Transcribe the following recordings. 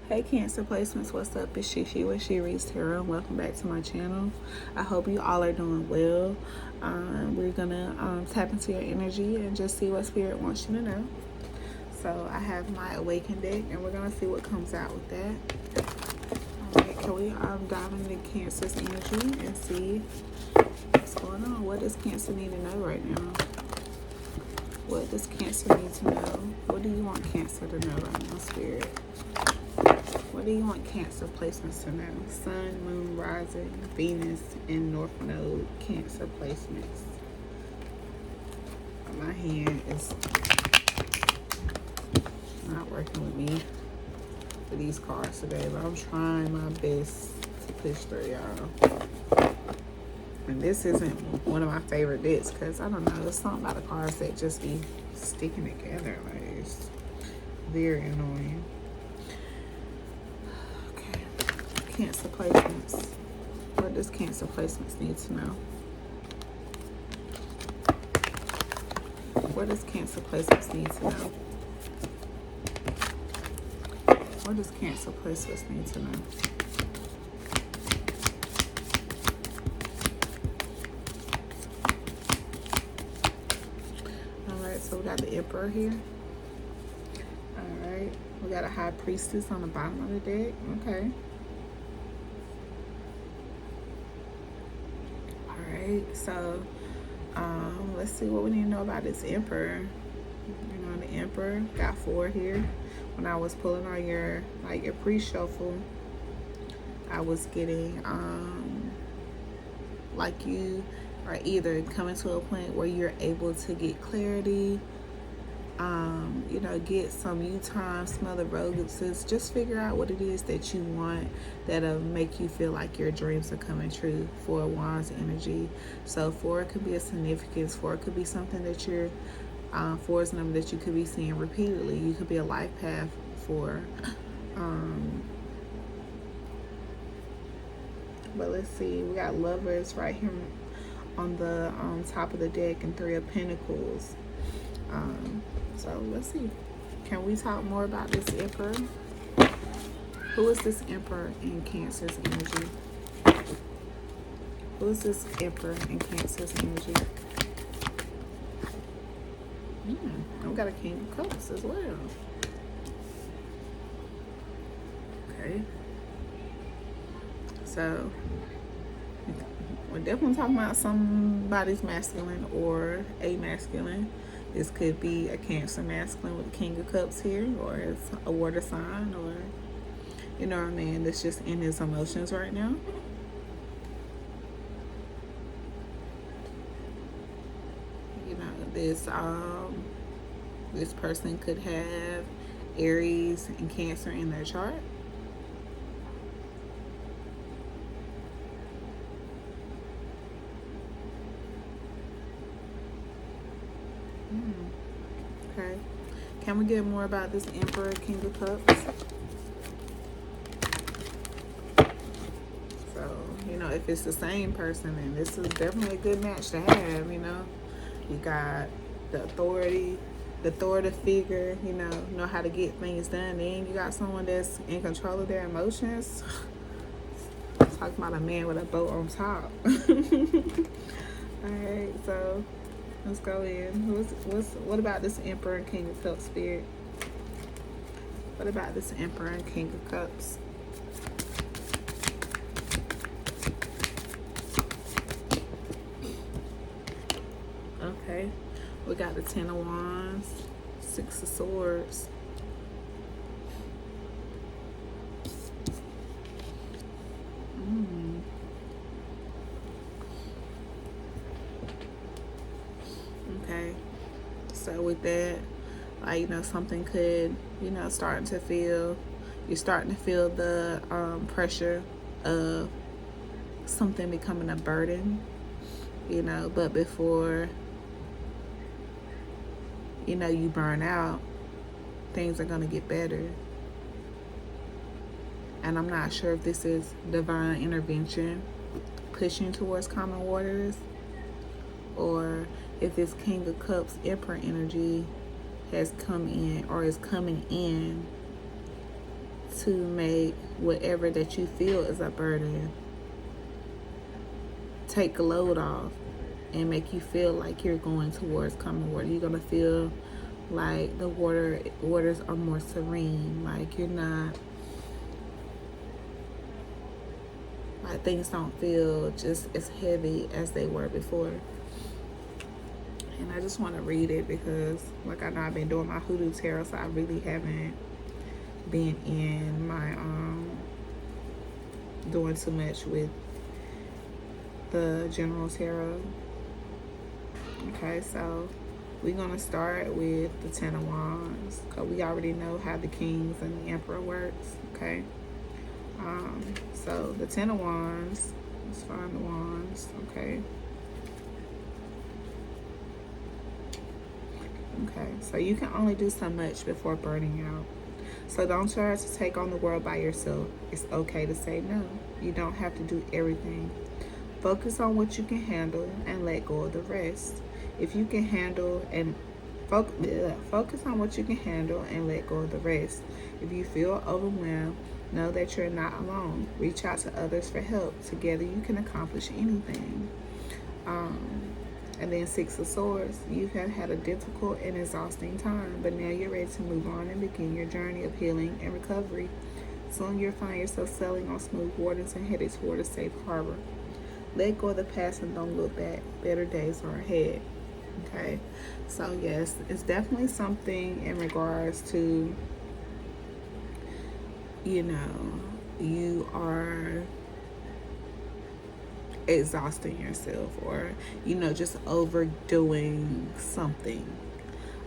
Hey Cancer Placements, what's up? It's Shishi with She Reads Tarot. Welcome back to my channel. I hope you all are doing well. We're gonna tap into your energy and just see what Spirit wants you to know. So I have my Awakened deck, and we're gonna see what comes out with that. Alright, can we dive into Cancer's energy and see what's going on? What does Cancer need to know right now? What does Cancer need to know? What do you want Cancer to know right now, Spirit? What do you want Cancer placements to know? Sun, Moon, Rising, Venus, and North Node Cancer placements. My hand is not working with me for these cards today, but I'm trying my best to push through, y'all. And this isn't one of my favorite decks because, I don't know, there's something about the cards that just be sticking together. Like, it's very annoying. Cancer placements. What does Cancer placements need to know? What does Cancer placements need to know? What does Cancer placements need to know? Alright, so we got the Emperor here. Alright, we got a High Priestess on the bottom of the deck. Okay. So let's see what we need to know about this Emperor. You know, the Emperor got 4 here. When I was pulling on your pre-shuffle, I was getting like you are either coming to a point where you're able to get clarity, you know, get some you time, smell the roses, just figure out what it is that you want that'll make you feel like your dreams are coming true. 4 Wands energy. So 4 could be a significance. 4 could be something that you're 4 is a number that you could be seeing repeatedly. You could be a life path for but let's see, we got Lovers right here on the top of the deck and 3 of Pentacles. So let's see. Can we talk more about this Emperor? Who is this Emperor in Cancer's energy? Who is this Emperor in Cancer's energy? I've got a King of Cups as well. Okay. So we're definitely talking about somebody's masculine or a masculine. This could be a Cancer masculine with a King of Cups here, or it's a water sign, or, you know what I mean, that's just in his emotions right now. You know, this person could have Aries and Cancer in their chart. Okay. Can we get more about this Emperor, King of Cups? So, you know, if it's the same person, then this is definitely a good match to have, you know. You got the authority, the authoritative figure, you know how to get things done. Then you got someone that's in control of their emotions. Talking about a man with a boat on top. Alright, so let's go in. What about this Emperor and King of Cups, Spirit? What about this Emperor and King of Cups? Okay. We got the 10 of Wands, 6 of Swords. Okay. So with that, like, you know, something could, you know, you're starting to feel the pressure of something becoming a burden, you know, but before, you know, you burn out, things are going to get better. And I'm not sure if this is divine intervention pushing towards common waters, or if this King of Cups Emperor energy has come in or is coming in to make whatever that you feel is a burden take a load off and make you feel like you're going towards calmer water. You're gonna feel like the waters are more serene. Like you're not, like things don't feel just as heavy as they were before. And I just want to read it because, like, I know I've been doing my Hoodoo Tarot, so I really haven't been in my doing too much with the General Tarot. Okay, so we're gonna start with the Ten of Wands because we already know how the Kings and the Emperor works. Okay, so the Ten of Wands. Let's find the Wands. Okay. Okay, so you can only do so much before burning out. So don't try to take on the world by yourself. It's okay to say no. You don't have to do everything. Focus on what you can handle and let go of the rest. If you can handle and focus on what you can handle and let go of the rest. If you feel overwhelmed, know that you're not alone. Reach out to others for help. Together you can accomplish anything. And then Six of Swords, you have had a difficult and exhausting time, but now you're ready to move on and begin your journey of healing and recovery. Soon you'll find yourself sailing on smooth waters and headed toward a safe harbor. Let go of the past and don't look back. Better days are ahead. Okay, so yes, it's definitely something in regards to, you are exhausting yourself or just overdoing something,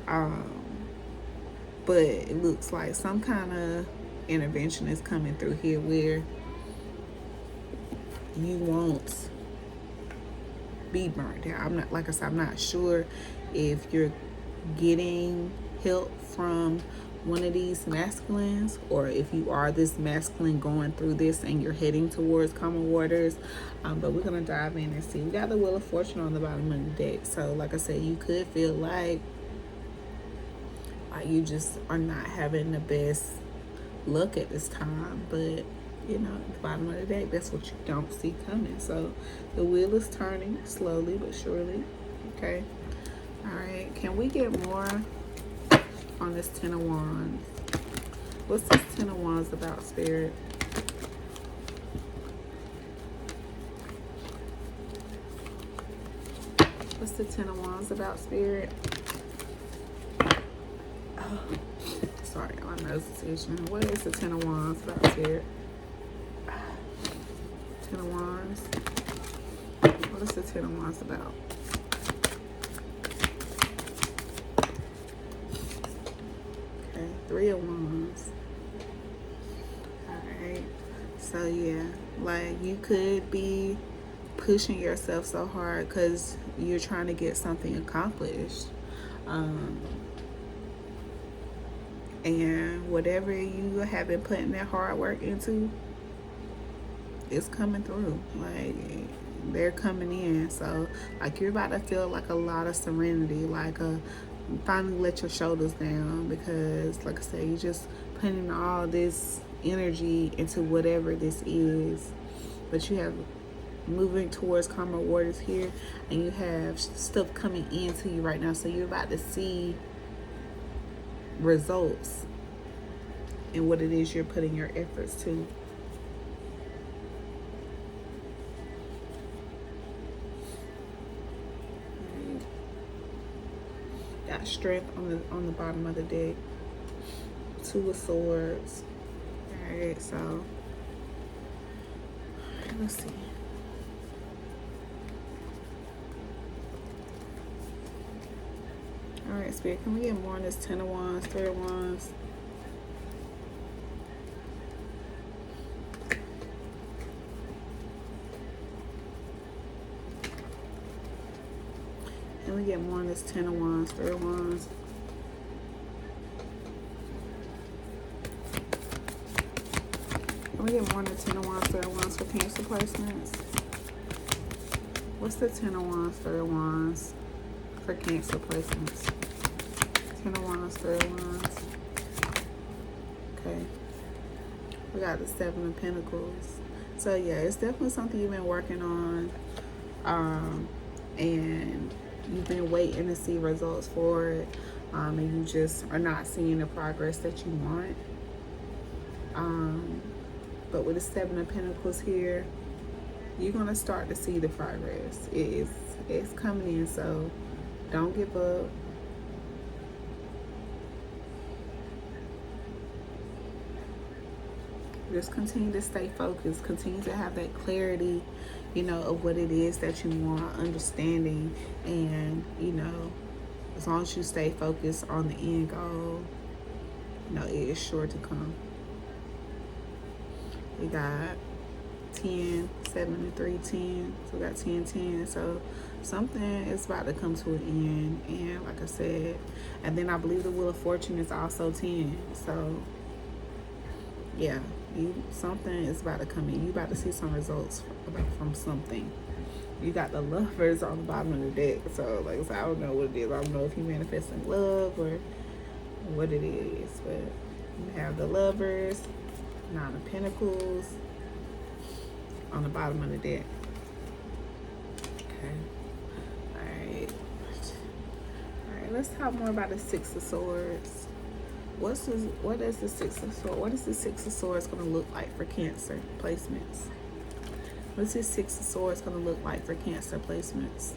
but it looks like some kind of intervention is coming through here where you won't be burnt out. I'm not sure if you're getting help from one of these masculines, or if you are this masculine going through this and you're heading towards calmer waters. But we're gonna dive in and see. We got the Wheel of Fortune on the bottom of the deck, so like I said, you could feel like you just are not having the best luck at this time, but at the bottom of the deck, that's what you don't see coming. So the wheel is turning slowly but surely. Okay, all right, can we get more on this Ten of Wands? What's this Ten of Wands about, Spirit? What's the Ten of Wands about, Spirit? Oh, sorry, my nose is itching. What is the Ten of Wands about, Spirit? Ten of Wands. What is the Ten of Wands about? Okay, Three of Wands. Alright. So yeah, like you could be pushing yourself so hard because you're trying to get something accomplished. And whatever you have been putting that hard work into, it's coming through. Like they're coming in. So like you're about to feel like a lot of serenity, like finally let your shoulders down, because like I said, you just putting all this energy into whatever this is, but you have moving towards calmer waters here, and you have stuff coming into you right now. So you're about to see results in what it is you're putting your efforts to. Got strength on the bottom of the deck. Two of Swords. All right, so let's see. All right, Spirit, can we get more on this Ten of Wands, Three of Wands? Can we get more on this Ten of Wands, Three of Wands? Can we get more on the Ten of Wands, Three of Wands for Cancer placements? What's the Ten of Wands, Three of Wands for Cancer placements? Ten of Wands, Three of Wands. Okay. We got the Seven of Pentacles. So yeah, it's definitely something you've been working on. And you've been waiting to see results for it. And you just are not seeing the progress that you want. But with the Seven of Pentacles here, you're going to start to see the progress. It's coming in, so don't give up. Just continue to stay focused. Continue to have that clarity, you know, of what it is that you want, understanding. And, you know, as long as you stay focused on the end goal, you know, it is sure to come. We got 10, 7 and 3, 10. So we got 10, 10. So something is about to come to an end. And like I said, and then I believe the Wheel of Fortune is also 10. So yeah, something is about to come in. You about to see some results from something. You got the Lovers on the bottom of the deck. So like I said, I don't know what it is. I don't know if you're manifesting love or what it is. But you have the Lovers, Nine of Pentacles on the bottom of the deck. Okay. Alright, let's talk more about the Six of Swords. What is the Six of Swords? What is the Six of Swords going to look like for Cancer placements? What's this Six of Swords going to look like for Cancer placements?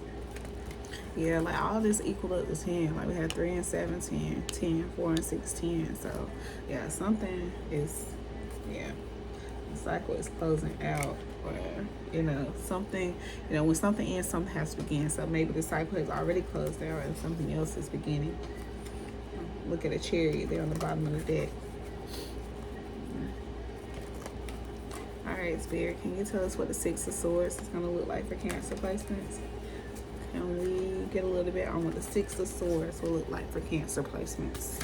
Yeah, like all this equal up to 10. Like we had 3 and 7, 10, 10, 4 and 6, 10. So yeah, something is, yeah, the cycle is closing out. Or, you know, something, you know, when something ends, something has to begin. So maybe the cycle has already closed out and something else is beginning. Look at a Chariot there on the bottom of the deck. All right, Spirit, can you tell us what the Six of Swords is going to look like for Cancer placements? Can we get a little bit on what the Six of Swords will look like for Cancer placements?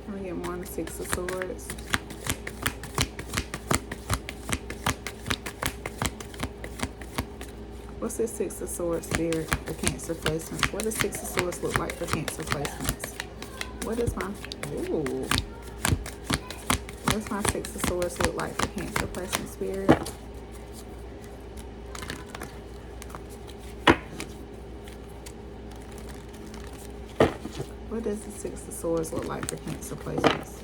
Can we get more on the Six of Swords? What's this Six of Swords, Spirit, for Cancer placements? What does Six of Swords look like for Cancer placements? What is my... Ooh. What does my Six of Swords look like for Cancer placement, Spirit? What does the Six of Swords look like for Cancer placements?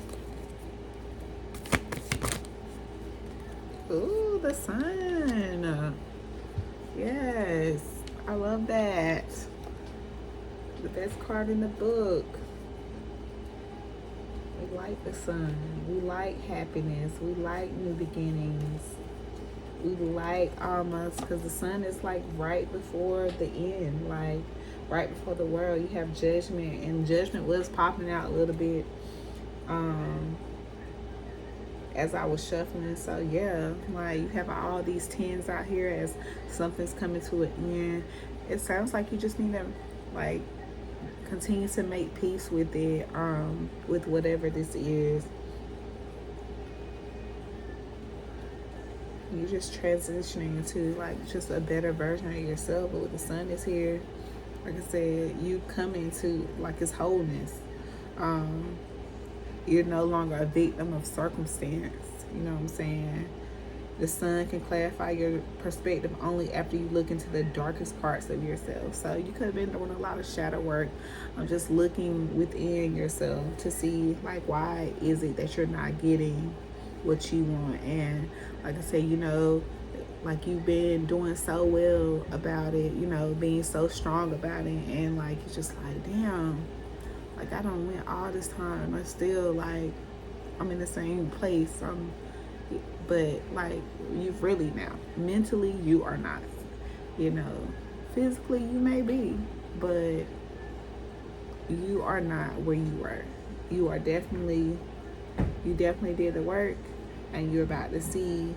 Ooh, the Sun. Yes, I love that. The best card in the book. We like the Sun. We like happiness. We like new beginnings. We like almost, because the Sun is like right before the end, like right before the world. You have Judgment, and Judgment was popping out a little bit as I was shuffling. So yeah, like you have all these 10s out here as something's coming to an end. It sounds like you just need to like continue to make peace with it, with whatever this is. You're just transitioning into like just a better version of yourself. But with the Sun is here, like I said, you come into like its wholeness. You're no longer a victim of circumstance. You know what I'm saying? The Sun can clarify your perspective only after you look into the darkest parts of yourself. So you could have been doing a lot of shadow work. Just looking within yourself to see like why is it that you're not getting what you want. And like I said, you know, like you've been doing so well about it, you know, being so strong about it, and like it's just like, damn, like I don't went all this time, I still like I'm in the same place. But like you've really now mentally you are not, you know, physically you may be, but you are not where you were. You definitely did the work, and you're about to see,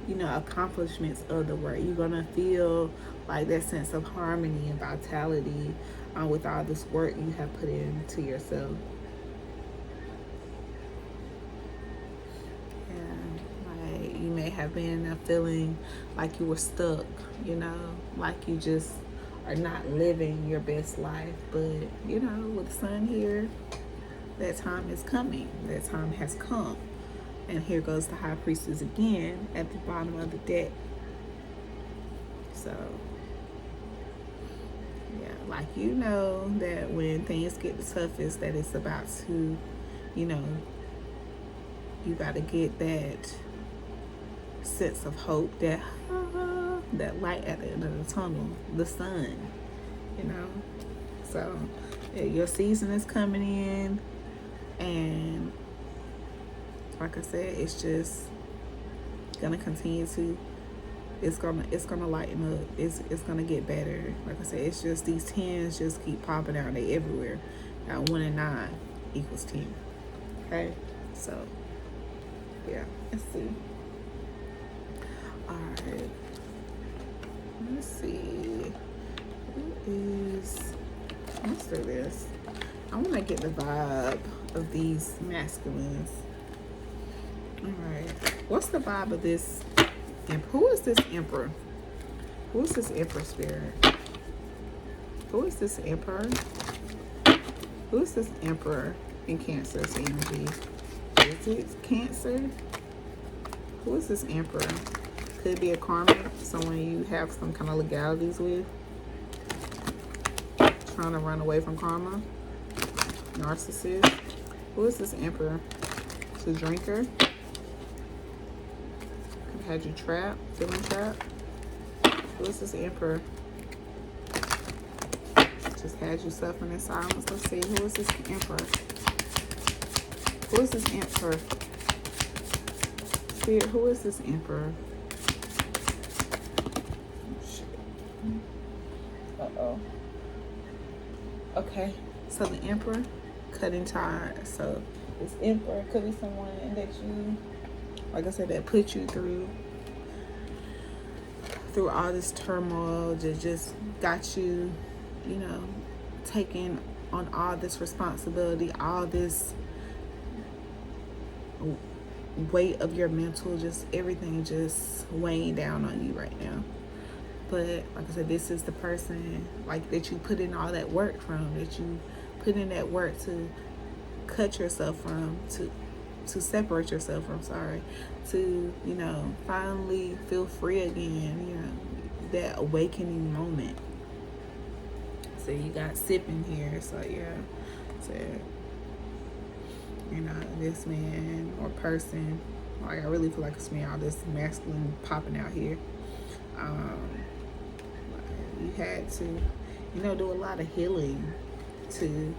you know, accomplishments of the work. You're gonna feel like that sense of harmony and vitality with all this work you have put into yourself. Yeah, like you may have been feeling like you were stuck, you know, like you just are not living your best life. But, you know, with Sun here, that time is coming. That time has come. And here goes the High Priestess again at the bottom of the deck. So, yeah, like, you know that when things get the toughest, that it's about to, you know, you got to get that sense of hope, that that light at the end of the tunnel, the sun, you know. So, yeah, your season is coming in, and like I said, it's just gonna continue to, it's gonna lighten up. It's gonna get better. Like I said, it's just these 10s just keep popping out. They everywhere. Now 1 and 9 equals 10. Okay, so yeah, let's see. All right, let's see. Let's do this. I want to get the vibe of these masculines. All right, what's the vibe of this? Who is this Emperor? Who is this Emperor spirit? Who is this Emperor? Who is this Emperor in Cancer's energy? Is it Cancer? Who is this Emperor? Could be a karmic, someone you have some kind of legalities with. Trying to run away from karma. Narcissist. Who is this Emperor? It's a drinker. Had you trapped, feeling trapped. Who is this Emperor? Just had you suffering in silence. Let's see. Who is this Emperor? Who is this Emperor? Spirit, who is this Emperor? Oh, shit. Uh-oh. Okay. So the Emperor, cutting ties. So this Emperor could be someone that you, like I said, that put you through all this turmoil, just got you, you know, taking on all this responsibility, all this weight of your mental, just everything just weighing down on you right now. But like I said, this is the person like that you put in all that work from, that you put in that work to cut yourself from, to separate yourself from, to, you know, finally feel free again, you know, that awakening moment. So you got sipping here. So yeah, so, you know, this man or person, like I really feel like it's me, all this masculine popping out here. You had to, you know, do a lot of healing to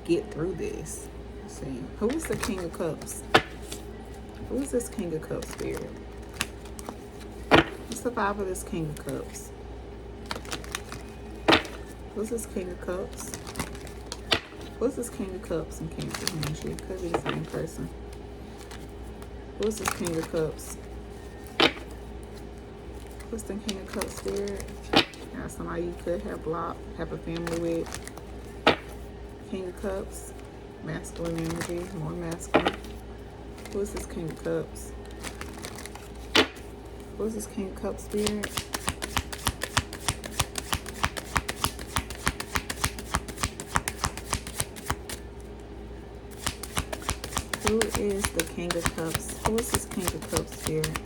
get through this. See, who is the King of Cups? Who is this King of Cups spirit? What's the vibe of this King of Cups? Who's this King of Cups? Who's this King of Cups in Cancer energy? Could be the same person. Who's this King of Cups? What's the King of Cups spirit? Now somebody you could have blocked, have a family with. King of Cups, masculine energy, more masculine. Who is this King of Cups? Who is this King of Cups spirit? Who is the King of Cups? Who is this King of Cups spirit?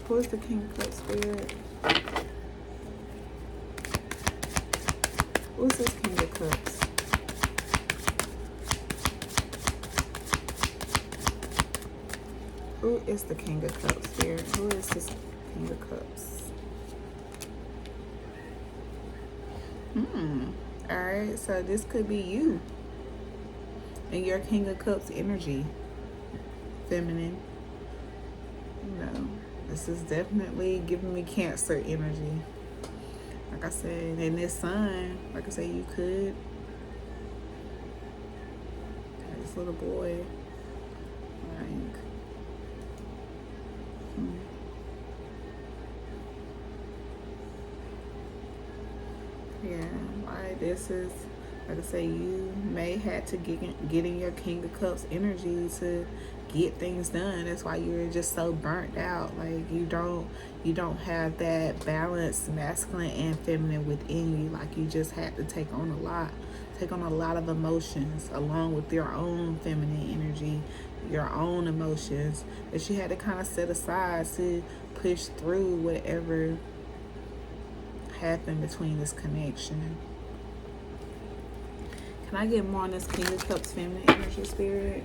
Who is the King of Cups spirit? Who is this King of Cups? Who is the King of Cups spirit? Who is this King of Cups? Alright, so this could be you and your King of Cups energy. Feminine. You know, this is definitely giving me Cancer energy. Like I said, in this Sun, like I said, you could have this little boy, like, Yeah, like this is, like I say, you may have to get in your King of Cups energy to get things done. That's why you're just so burnt out. Like you don't have that balance, masculine and feminine within you. Like you just had to take on a lot of emotions along with your own feminine energy, your own emotions that you had to kind of set aside to push through whatever happened between this connection. Can I get more on this King of Cups feminine energy, spirit?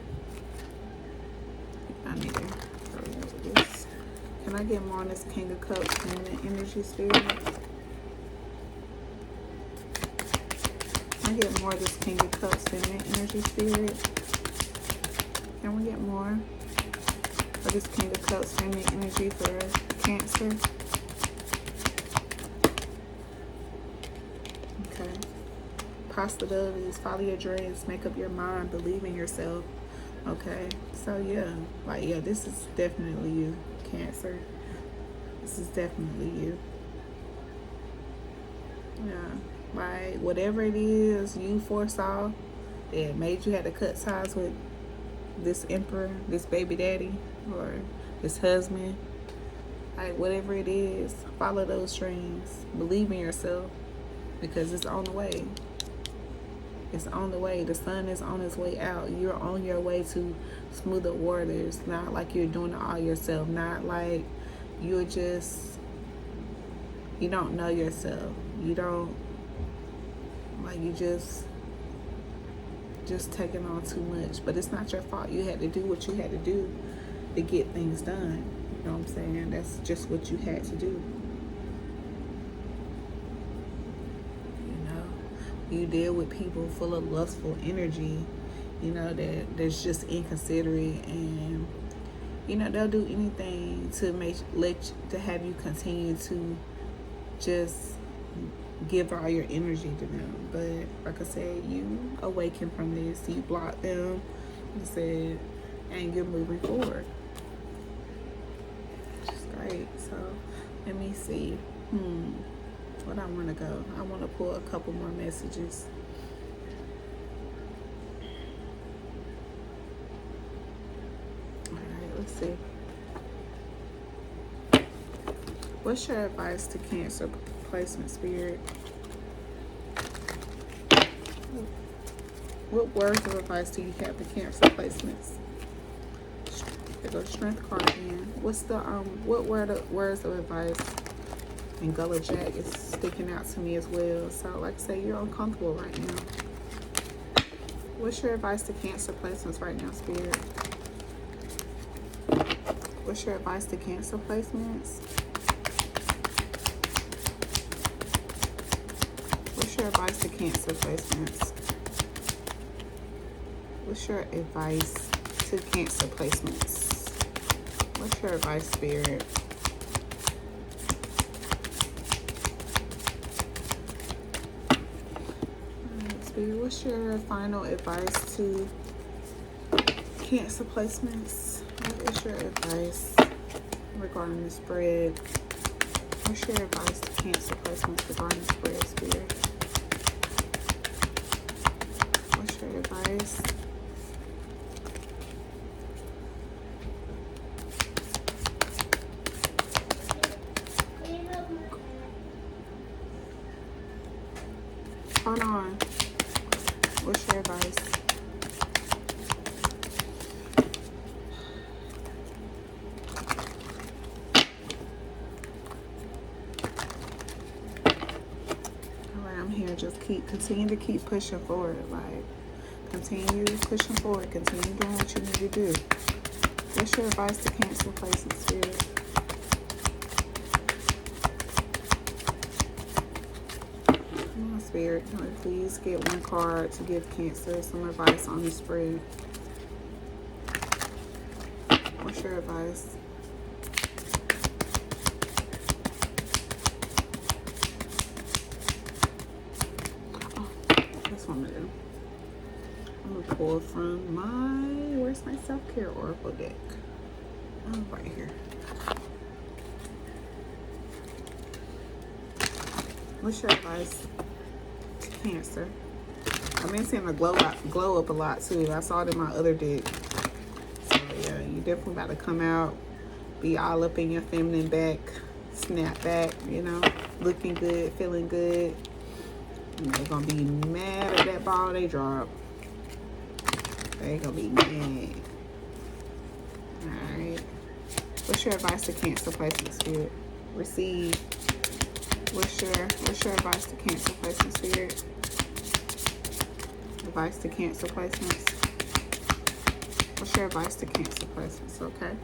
I need to hurry up with this. Can I get more on this King of Cups feminine energy, spirit? Can I get more of this King of Cups feminine energy, spirit? Can we get more of this King of Cups feminine energy for Cancer? Okay. Possibilities, follow your dreams, make up your mind, believe in yourself. Okay, so yeah, like yeah, this is definitely you, Cancer. This is definitely you. Yeah, like whatever it is you foresaw that made you have to cut ties with this emperor, this baby daddy, or this husband, like whatever it is, follow those dreams, believe in yourself, because it's on the way. It's on the way. The sun is on its way out. You're on your way to smoother waters. Not like you're doing it all yourself. Not like you don't know yourself. You don't, like you just taking on too much. But it's not your fault. You had to do what you had to do to get things done. You know what I'm saying? That's just what you had to do. You deal with people full of lustful energy, you know, that's just inconsiderate, and you know they'll do anything to have you continue to just give all your energy to them. But like I said, you awaken from this, you block them, like I said, and you're moving forward. Which is great. So let me see. What I want to go. I want to pull a couple more messages. All right, let's see. What's your advice to Cancer placement, spirit? What words of advice do you have for Cancer placements? There goes Strength card again. What's the what words of advice? And Gullah Jack is sticking out to me as well. So like I say, you're uncomfortable right now. What's your advice to Cancer placements right now, spirit? What's your advice to Cancer placements? What's your advice to Cancer placements? What's your advice to Cancer placements? What's your advice, spirit? What's your final advice to Cancer placements? What is your advice regarding the spread? What's your advice to Cancer placements regarding the spread, spirit? What's your advice? Hold on. What's your advice? Alright, I'm here. Just continue to keep pushing forward. Like, continue pushing forward. Continue doing what you need to do. What's your advice to Cancer placement, spirit? Spirit, can I please get one card to give Cancer some advice on the spread? What's your advice? Oh, that's what I'm gonna do. I'm gonna pull from where's my self-care oracle deck? Oh, right here. What's your advice to Cancer? I've been seeing a glow up a lot too. I saw it in my other deck. So yeah, you definitely about to come out, be all up in your feminine back, snap back, you know, looking good, feeling good. And they're gonna be mad at that ball they drop. They're gonna be mad. Alright. What's your advice to Cancer placement spirit? Receive. What's your advice to Cancer placement spirit? Advice to Cancer placements. What's your advice to Cancer placements? Okay.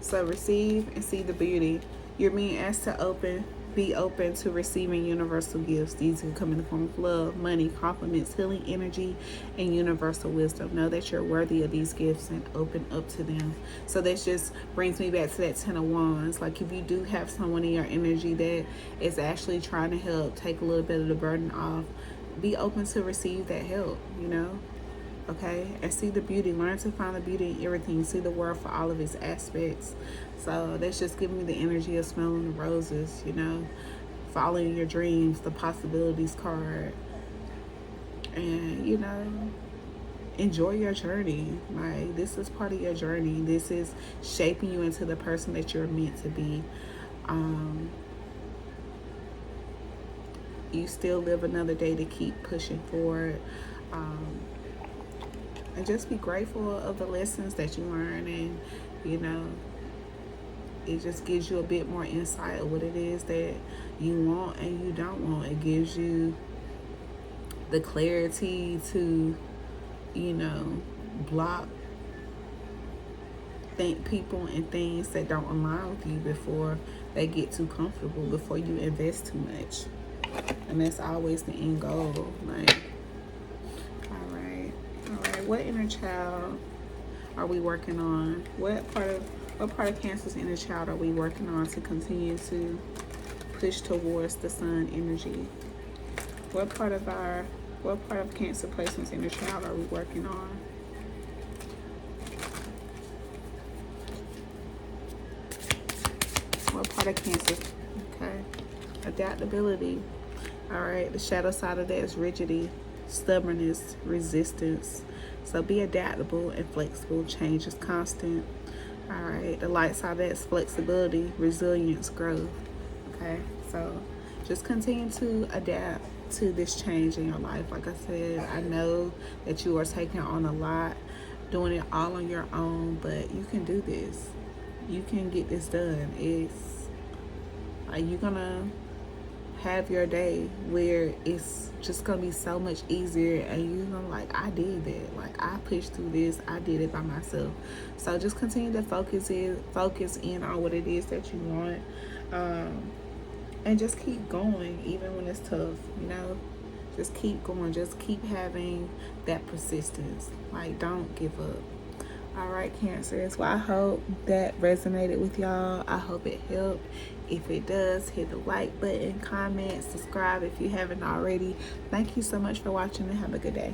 So receive and see the beauty. You're being asked to be open to receiving universal gifts. These can come in the form of love, money, compliments, healing energy, and universal wisdom. Know that you're worthy of these gifts and open up to them. So that just brings me back to that 10 of Wands. Like if you do have someone in your energy that is actually trying to help take a little bit of the burden off, be open to receive that help, you know? Okay, and see the beauty. Learn to find the beauty in everything. See the world for all of its aspects. So that's just giving me the energy of smelling the roses, you know, following your dreams, the possibilities card, and you know, enjoy your journey. Like this is part of your journey. This is shaping you into the person that you're meant to be. You still live another day to keep pushing forward. And just be grateful of the lessons that you learn, and you know, it just gives you a bit more insight of what it is that you want and you don't want. It gives you the clarity to, you know, block people and things that don't align with you before they get too comfortable, before you invest too much. And that's always the end goal. Like, all right, what inner child are we working on? What part of Cancer's inner child are we working on to continue to push towards the sun energy? What part of Cancer placement's inner child are we working on? What part of Cancer? Okay. Adaptability. All right. The shadow side of that is rigidity, stubbornness, resistance. So be adaptable and flexible. Change is constant. All right. The light side of that is flexibility, resilience, growth. Okay. So just continue to adapt to this change in your life. Like I said, I know that you are taking on a lot, doing it all on your own, but you can do this. You can get this done. It's like you're gonna have your day where it's just gonna be so much easier, and you're gonna like, I did that. Like I pushed through this. I did it by myself. So just continue to focus in on what it is that you want, and just keep going even when it's tough. You know, just keep going. Just keep having that persistence. Like don't give up. All right, Cancers. Well, I hope that resonated with y'all. I hope it helped. If it does, hit the like button, comment, subscribe if you haven't already. Thank you so much for watching, and have a good day.